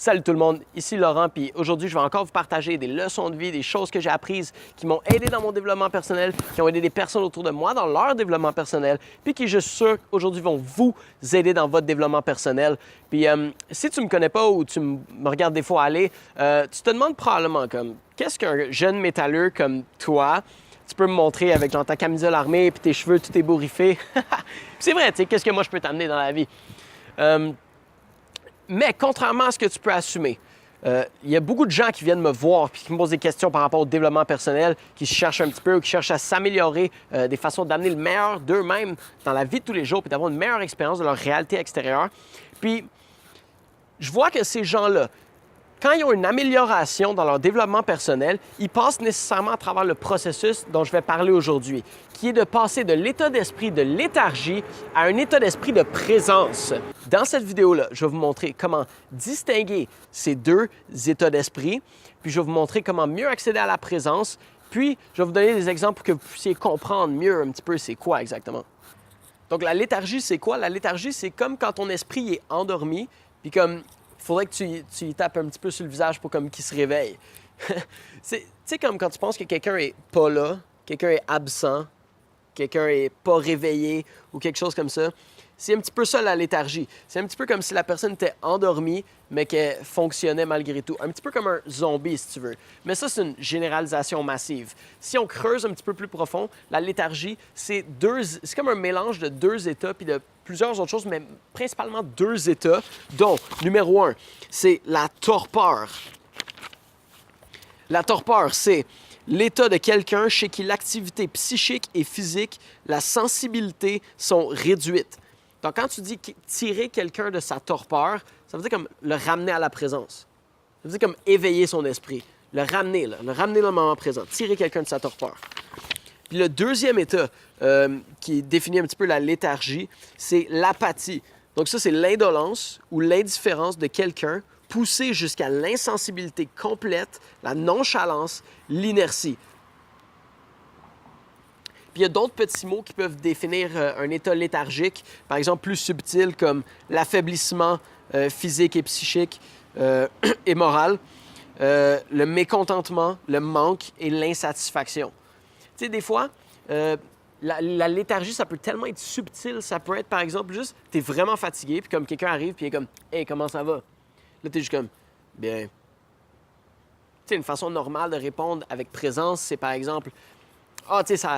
Salut tout le monde, ici Laurent, puis aujourd'hui je vais encore vous partager des leçons de vie, des choses que j'ai apprises qui m'ont aidé dans mon développement personnel, qui ont aidé des personnes autour de moi dans leur développement personnel, puis qui je suis sûr aujourd'hui vont vous aider dans votre développement personnel. Puis si tu me connais pas ou tu me regardes des fois aller, tu te demandes probablement comme qu'est-ce qu'un jeune métalleux comme toi, tu peux me montrer avec genre ta camisole armée puis tes cheveux tout ébouriffés. C'est vrai, tu sais, qu'est-ce que moi je peux t'amener dans la vie? Mais contrairement à ce que tu peux assumer, il y a beaucoup de gens qui viennent me voir et qui me posent des questions par rapport au développement personnel, qui se cherchent un petit peu ou qui cherchent à s'améliorer, des façons d'amener le meilleur d'eux-mêmes dans la vie de tous les jours puis d'avoir une meilleure expérience de leur réalité extérieure. Puis, je vois que ces gens-là, quand ils ont une amélioration dans leur développement personnel, ils passent nécessairement à travers le processus dont je vais parler aujourd'hui, qui est de passer de l'état d'esprit de léthargie à un état d'esprit de présence. Dans cette vidéo-là, je vais vous montrer comment distinguer ces deux états d'esprit, puis je vais vous montrer comment mieux accéder à la présence, puis je vais vous donner des exemples pour que vous puissiez comprendre mieux un petit peu c'est quoi exactement. Donc la léthargie, c'est quoi? La léthargie, c'est comme quand ton esprit est endormi, puis comme il faudrait que tu y tapes un petit peu sur le visage pour comme qu'il se réveille. Tu sais, comme quand tu penses que quelqu'un est pas là, quelqu'un est absent, quelqu'un est pas réveillé ou quelque chose comme ça. C'est un petit peu ça la léthargie. C'est un petit peu comme si la personne était endormie, mais qu'elle fonctionnait malgré tout. Un petit peu comme un zombie, si tu veux. Mais ça, c'est une généralisation massive. Si on creuse un petit peu plus profond, la léthargie, c'est comme un mélange de deux états puis de plusieurs autres choses, mais principalement deux états, dont, numéro un, c'est la torpeur. La torpeur, c'est l'état de quelqu'un chez qui l'activité psychique et physique, la sensibilité sont réduites. Donc, quand tu dis tirer quelqu'un de sa torpeur, ça veut dire comme le ramener à la présence. Ça veut dire comme éveiller son esprit, le ramener dans le moment présent, tirer quelqu'un de sa torpeur. Puis le deuxième état qui définit un petit peu la léthargie, c'est l'apathie. Donc ça, c'est l'indolence ou l'indifférence de quelqu'un poussé jusqu'à l'insensibilité complète, la nonchalance, l'inertie. Puis il y a d'autres petits mots qui peuvent définir un état léthargique, par exemple plus subtil comme l'affaiblissement physique et psychique et moral, le mécontentement, le manque et l'insatisfaction. Tu sais, des fois, la léthargie, ça peut tellement être subtil. Ça peut être, par exemple, juste, tu es vraiment fatigué, puis comme quelqu'un arrive, puis il est comme « Hey, comment ça va? » Là, tu es juste comme « Bien. » Tu sais, une façon normale de répondre avec présence, c'est par exemple « Ah, tu sais,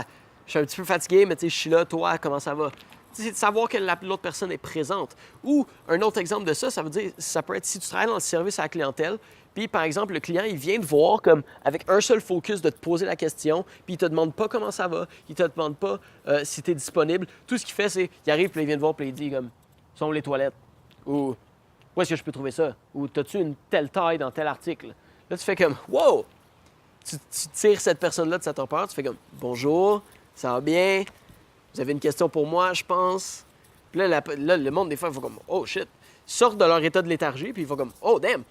je suis un petit peu fatigué, mais tu sais, je suis là, toi, comment ça va? » C'est de savoir que l'autre personne est présente. Ou un autre exemple de ça, ça veut dire, ça peut être si tu travailles dans le service à la clientèle, puis par exemple, le client, il vient te voir comme avec un seul focus de te poser la question, puis il te demande pas comment ça va, il te demande pas si tu es disponible. Tout ce qu'il fait, c'est, il arrive, puis il vient te voir, puis il dit comme, sont où les toilettes? Ou, où est-ce que je peux trouver ça? Ou, t'as-tu une telle taille dans tel article? Là, tu fais comme, wow! Tu tires cette personne-là de sa torpeur, tu fais comme, bonjour, ça va bien? Vous avez une question pour moi, je pense. Puis là, le monde, des fois, il faut comme, oh shit. Ils sortent de leur état de léthargie, puis ils font comme, oh damn,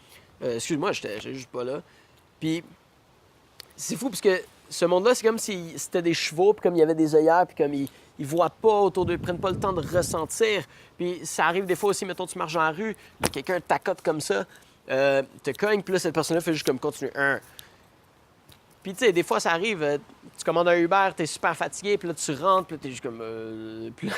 excuse-moi, j'étais juste pas là. Puis c'est fou, parce que ce monde-là, c'est comme si c'était des chevaux, puis comme il y avait des œillères, puis comme ils voient pas autour d'eux, ils prennent pas le temps de ressentir. Puis ça arrive des fois aussi, mettons, tu marches dans la rue, quelqu'un t'accote comme ça, te cogne, puis là, cette personne-là fait juste comme continuer. Puis, tu sais, des fois, ça arrive, tu commandes un Uber, t'es super fatigué, puis là, tu rentres, puis là, t'es juste comme... Puis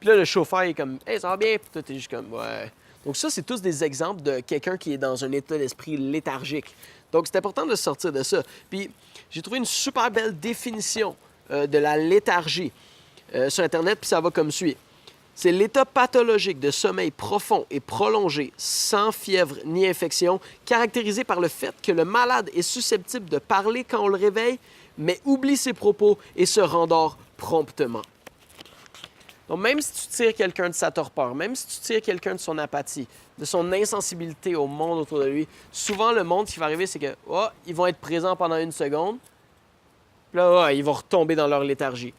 là, le chauffeur est comme « Hey, ça va bien? » Puis toi, t'es juste comme « Ouais. » Donc ça, c'est tous des exemples de quelqu'un qui est dans un état d'esprit léthargique. Donc, c'est important de sortir de ça. Puis, j'ai trouvé une super belle définition de la léthargie sur Internet, puis ça va comme suit. C'est l'état pathologique de sommeil profond et prolongé, sans fièvre ni infection, caractérisé par le fait que le malade est susceptible de parler quand on le réveille, mais oublie ses propos et se rendort promptement. Donc, même si tu tires quelqu'un de sa torpeur, même si tu tires quelqu'un de son apathie, de son insensibilité au monde autour de lui, souvent, le monde, ce qui va arriver, c'est que, oh, ils vont être présents pendant une seconde, puis là, oh, ils vont retomber dans leur léthargie.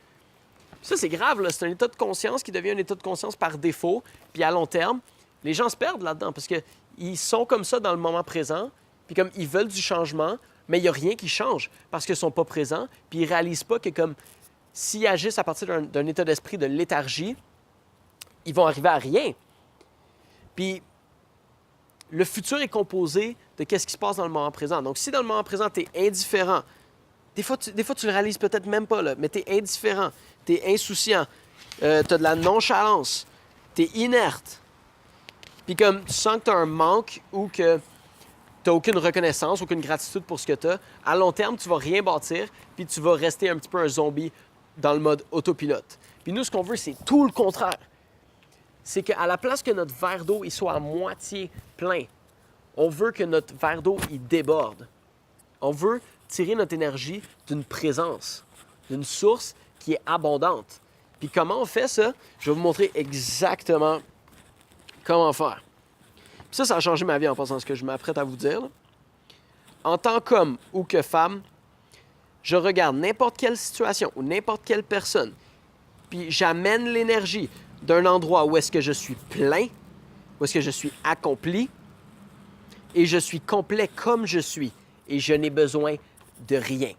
Ça, c'est grave, là. C'est un état de conscience qui devient un état de conscience par défaut. Puis à long terme, les gens se perdent là-dedans parce qu'ils sont comme ça dans le moment présent, puis comme ils veulent du changement, mais il n'y a rien qui change parce qu'ils ne sont pas présents, puis ils ne réalisent pas que comme s'ils agissent à partir d'un état d'esprit de léthargie, ils vont arriver à rien. Puis le futur est composé de qu'est-ce qui se passe dans le moment présent. Donc, si dans le moment présent, tu es indifférent, des fois, tu le réalises peut-être même pas, là, mais tu es indifférent, tu es insouciant, tu as de la nonchalance, tu es inerte, puis comme tu sens que tu as un manque ou que tu n'as aucune reconnaissance, aucune gratitude pour ce que tu as, à long terme, tu vas rien bâtir, puis tu vas rester un petit peu un zombie dans le mode autopilote. Puis nous, ce qu'on veut, c'est tout le contraire. C'est qu'à la place que notre verre d'eau il soit à moitié plein, on veut que notre verre d'eau il déborde. On veut tirer notre énergie d'une présence, d'une source qui est abondante. Puis comment on fait ça? Je vais vous montrer exactement comment faire. Puis ça a changé ma vie en pensant à ce que je m'apprête à vous dire. Là. En tant qu'homme ou que femme, je regarde n'importe quelle situation ou n'importe quelle personne, puis j'amène l'énergie d'un endroit où est-ce que je suis plein, où est-ce que je suis accompli, et je suis complet comme je suis, et je n'ai besoin de rien.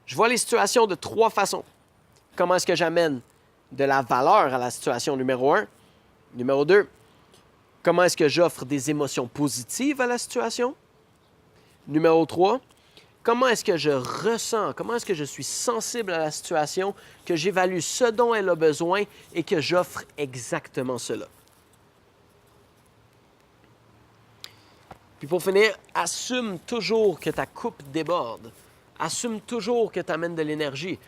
Je vois les situations de 3 façons. Comment est-ce que j'amène de la valeur à la situation numéro 1? Numéro 2, comment est-ce que j'offre des émotions positives à la situation? Numéro 3, comment est-ce que je ressens, comment est-ce que je suis sensible à la situation, que j'évalue ce dont elle a besoin et que j'offre exactement cela. Puis pour finir, assume toujours que ta coupe déborde. Assume toujours que tu amènes de l'énergie.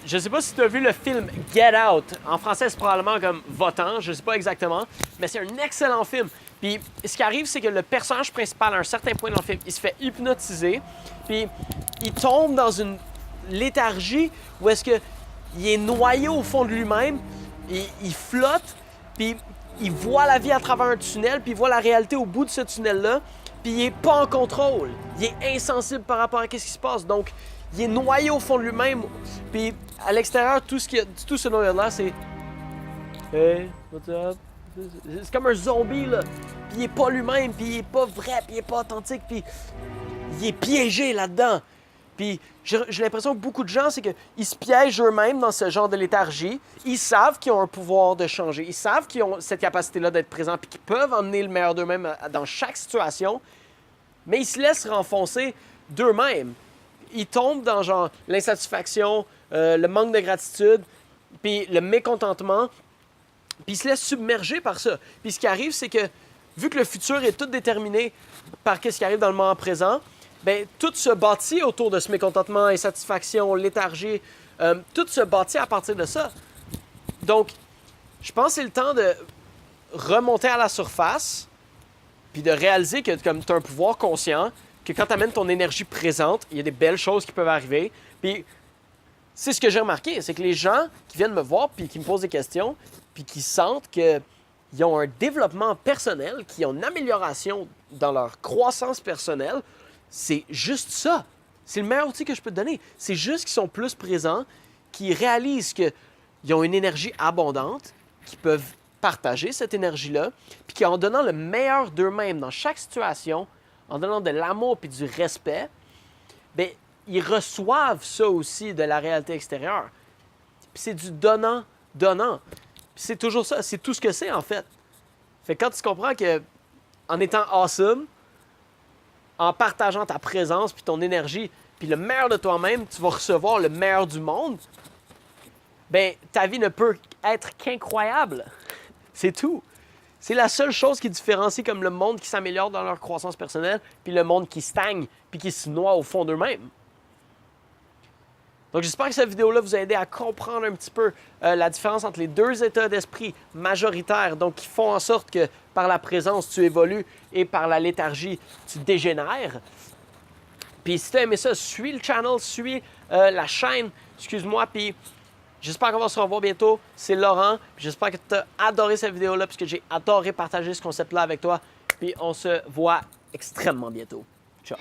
Je ne sais pas si tu as vu le film Get Out. En français, c'est probablement comme Va-t'en, je ne sais pas exactement, mais c'est un excellent film. Puis ce qui arrive, c'est que le personnage principal, à un certain point dans le film, il se fait hypnotiser, puis il tombe dans une léthargie où est-ce qu'il est noyé au fond de lui-même, il flotte, puis il voit la vie à travers un tunnel, puis il voit la réalité au bout de ce tunnel-là, puis il n'est pas en contrôle. Il est insensible par rapport à ce qui se passe. Donc, il est noyé au fond de lui-même. Puis à l'extérieur, tout ce dont il y a là, c'est « Hey, what's up? » C'est comme un zombie, là. Puis il n'est pas lui-même, puis il n'est pas vrai, puis il n'est pas authentique, puis il est piégé là-dedans. Puis j'ai l'impression que beaucoup de gens, c'est qu'ils se piègent eux-mêmes dans ce genre de léthargie. Ils savent qu'ils ont un pouvoir de changer. Ils savent qu'ils ont cette capacité-là d'être présents, puis qu'ils peuvent emmener le meilleur d'eux-mêmes dans chaque situation. Mais ils se laissent renfoncer d'eux-mêmes. Ils tombent dans genre l'insatisfaction, le manque de gratitude, puis le mécontentement, puis ils se laissent submerger par ça. Puis ce qui arrive, c'est que vu que le futur est tout déterminé par ce qui arrive dans le moment présent, bien, tout se bâtit autour de ce mécontentement, insatisfaction, léthargie, tout se bâtit à partir de ça. Donc, je pense que c'est le temps de remonter à la surface, puis de réaliser que comme tu as un pouvoir conscient, que quand tu amènes ton énergie présente, il y a des belles choses qui peuvent arriver. Puis c'est ce que j'ai remarqué, c'est que les gens qui viennent me voir puis qui me posent des questions, puis qui sentent qu'ils ont un développement personnel, qu'ils ont une amélioration dans leur croissance personnelle, c'est juste ça. C'est le meilleur outil que je peux te donner. C'est juste qu'ils sont plus présents, qu'ils réalisent qu'ils ont une énergie abondante, qu'ils peuvent partager cette énergie-là, puis qu'en donnant le meilleur d'eux-mêmes dans chaque situation, en donnant de l'amour et du respect, bien, ils reçoivent ça aussi de la réalité extérieure. Puis c'est du donnant-donnant. Puis c'est toujours ça, c'est tout ce que c'est en fait. Fait que quand tu comprends que en étant awesome, en partageant ta présence puis ton énergie, puis le meilleur de toi-même, tu vas recevoir le meilleur du monde, bien, ta vie ne peut être qu'incroyable. C'est tout. C'est la seule chose qui différencie comme le monde qui s'améliore dans leur croissance personnelle puis le monde qui stagne puis qui se noie au fond d'eux-mêmes. Donc, j'espère que cette vidéo-là vous a aidé à comprendre un petit peu la différence entre les deux états d'esprit majoritaires, donc qui font en sorte que par la présence, tu évolues et par la léthargie, tu dégénères. Puis si tu as aimé ça, suis le channel, suis la chaîne, excuse-moi, puis j'espère qu'on va se revoir bientôt. C'est Laurent, j'espère que tu as adoré cette vidéo-là puisque j'ai adoré partager ce concept-là avec toi. Puis on se voit extrêmement bientôt. Ciao!